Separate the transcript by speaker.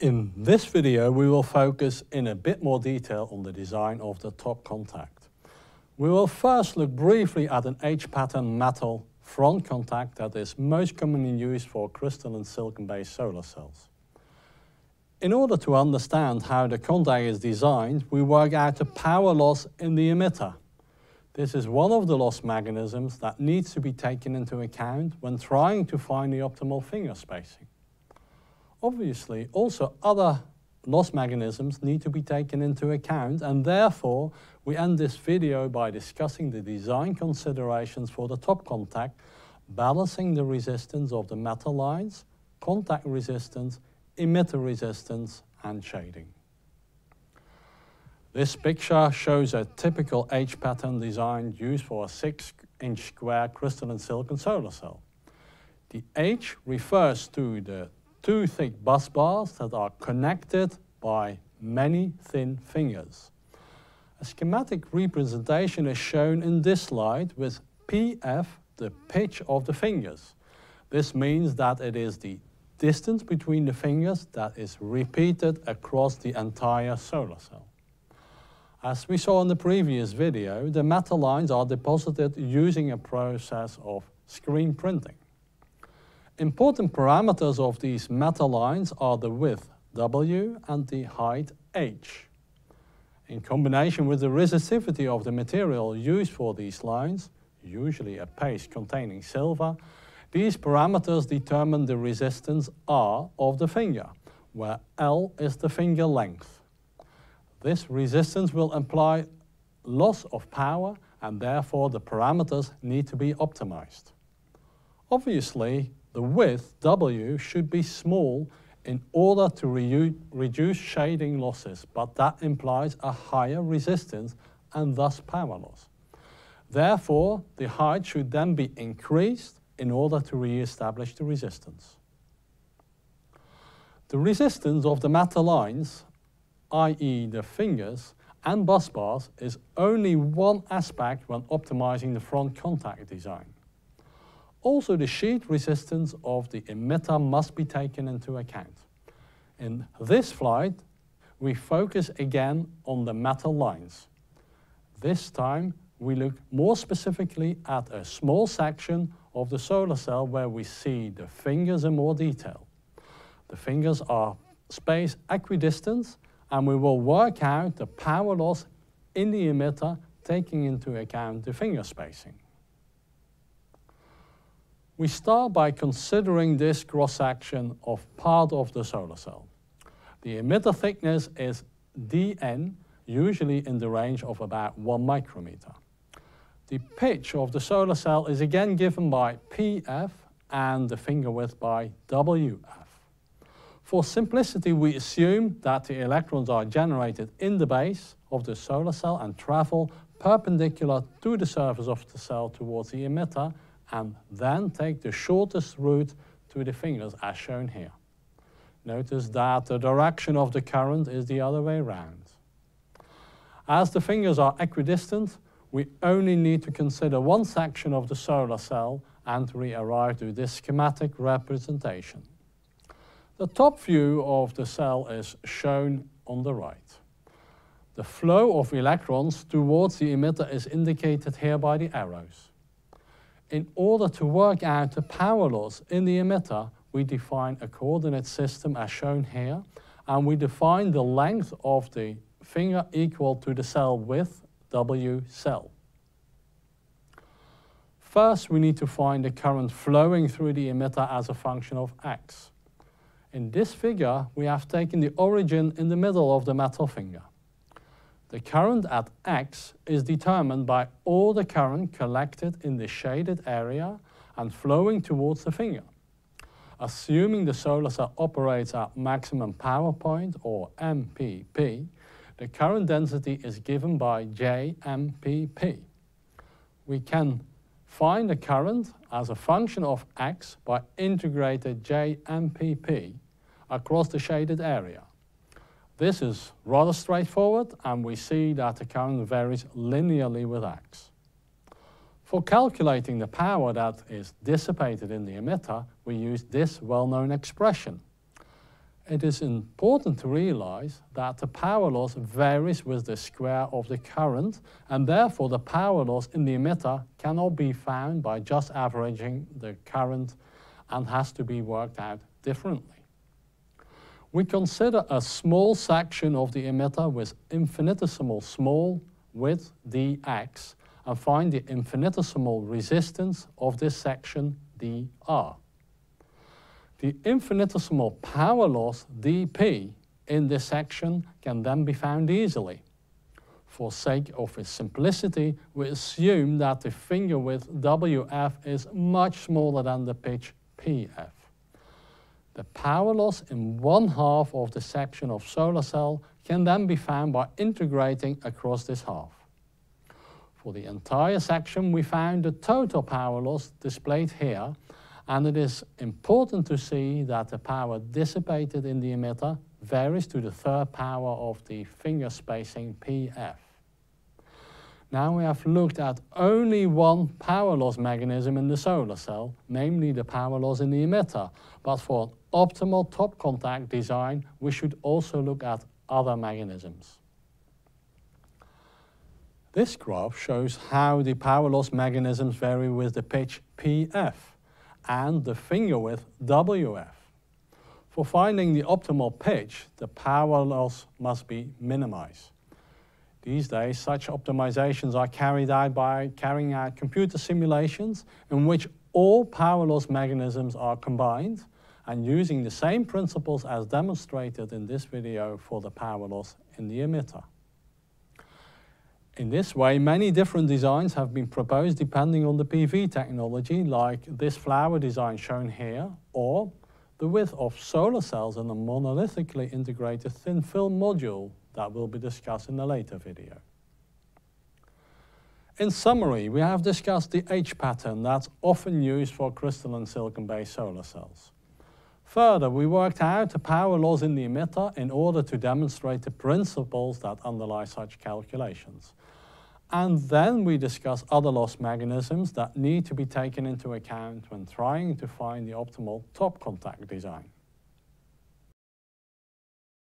Speaker 1: In this video, we will focus in a bit more detail on the design of the top contact. We will first look briefly at an H-pattern metal front contact that is most commonly used for crystalline silicon-based solar cells. In order to understand how the contact is designed, we work out the power loss in the emitter. This is one of the loss mechanisms that needs to be taken into account when trying to find the optimal finger spacing. Obviously, also other loss mechanisms need to be taken into account, and therefore we end this video by discussing the design considerations for the top contact, balancing the resistance of the metal lines, contact resistance, emitter resistance, and shading. This picture shows a typical H-pattern design used for a 6-inch square crystalline silicon solar cell. The H refers to the two thick bus bars that are connected by many thin fingers. A schematic representation is shown in this slide with PF, the pitch of the fingers. This means that it is the distance between the fingers that is repeated across the entire solar cell. As we saw in the previous video, the metal lines are deposited using a process of screen printing. Important parameters of these metal lines are the width W and the height H. In combination with the resistivity of the material used for these lines, usually a paste containing silver, these parameters determine the resistance R of the finger, where L is the finger length. This resistance will imply loss of power, and therefore the parameters need to be optimized. Obviously, the width W should be small in order to reduce shading losses, but that implies a higher resistance and thus power loss. Therefore, the height should then be increased in order to re-establish the resistance. The resistance of the metal lines, i.e. the fingers and bus bars, is only one aspect when optimizing the front contact design. Also, the sheet resistance of the emitter must be taken into account. In this slide, we focus again on the metal lines. This time, we look more specifically at a small section of the solar cell where we see the fingers in more detail. The fingers are spaced equidistant, and we will work out the power loss in the emitter taking into account the finger spacing. We start by considering this cross-section of part of the solar cell. The emitter thickness is dN, usually in the range of about 1 micrometer. The pitch of the solar cell is again given by PF and the finger width by WF. For simplicity, we assume that the electrons are generated in the base of the solar cell and travel perpendicular to the surface of the cell towards the emitter, and then take the shortest route to the fingers as shown here. Notice that the direction of the current is the other way around. As the fingers are equidistant, we only need to consider one section of the solar cell and we arrive to this schematic representation. The top view of the cell is shown on the right. The flow of electrons towards the emitter is indicated here by the arrows. In order to work out the power loss in the emitter, we define a coordinate system as shown here, and we define the length of the finger equal to the cell width, W cell. First, we need to find the current flowing through the emitter as a function of X. In this figure, we have taken the origin in the middle of the metal finger. The current at X is determined by all the current collected in the shaded area and flowing towards the finger. Assuming the solar cell operates at maximum power point, or MPP, the current density is given by JMPP. We can find the current as a function of X by integrating JMPP across the shaded area. This is rather straightforward, and we see that the current varies linearly with X. For calculating the power that is dissipated in the emitter, we use this well-known expression. It is important to realize that the power loss varies with the square of the current, and therefore the power loss in the emitter cannot be found by just averaging the current and has to be worked out differently. We consider a small section of the emitter with infinitesimal small width dx and find the infinitesimal resistance of this section dr. The infinitesimal power loss dP in this section can then be found easily. For sake of its simplicity, we assume that the finger width WF is much smaller than the pitch PF. The power loss in one half of the section of solar cell can then be found by integrating across this half. For the entire section, we found the total power loss displayed here, and it is important to see that the power dissipated in the emitter varies to the third power of the finger spacing PF. Now we have looked at only one power loss mechanism in the solar cell, namely the power loss in the emitter, but for an optimal top contact design, we should also look at other mechanisms. This graph shows how the power loss mechanisms vary with the pitch PF and the finger width WF. For finding the optimal pitch, the power loss must be minimized. These days, such optimizations are carried out by carrying out computer simulations in which all power loss mechanisms are combined and using the same principles as demonstrated in this video for the power loss in the emitter. In this way, many different designs have been proposed depending on the PV technology, like this flower design shown here, or the width of solar cells in a monolithically integrated thin film module that will be discussed in a later video. In summary, we have discussed the H pattern that's often used for crystalline silicon-based solar cells. Further, we worked out the power loss in the emitter in order to demonstrate the principles that underlie such calculations. And then we discuss other loss mechanisms that need to be taken into account when trying to find the optimal top contact design.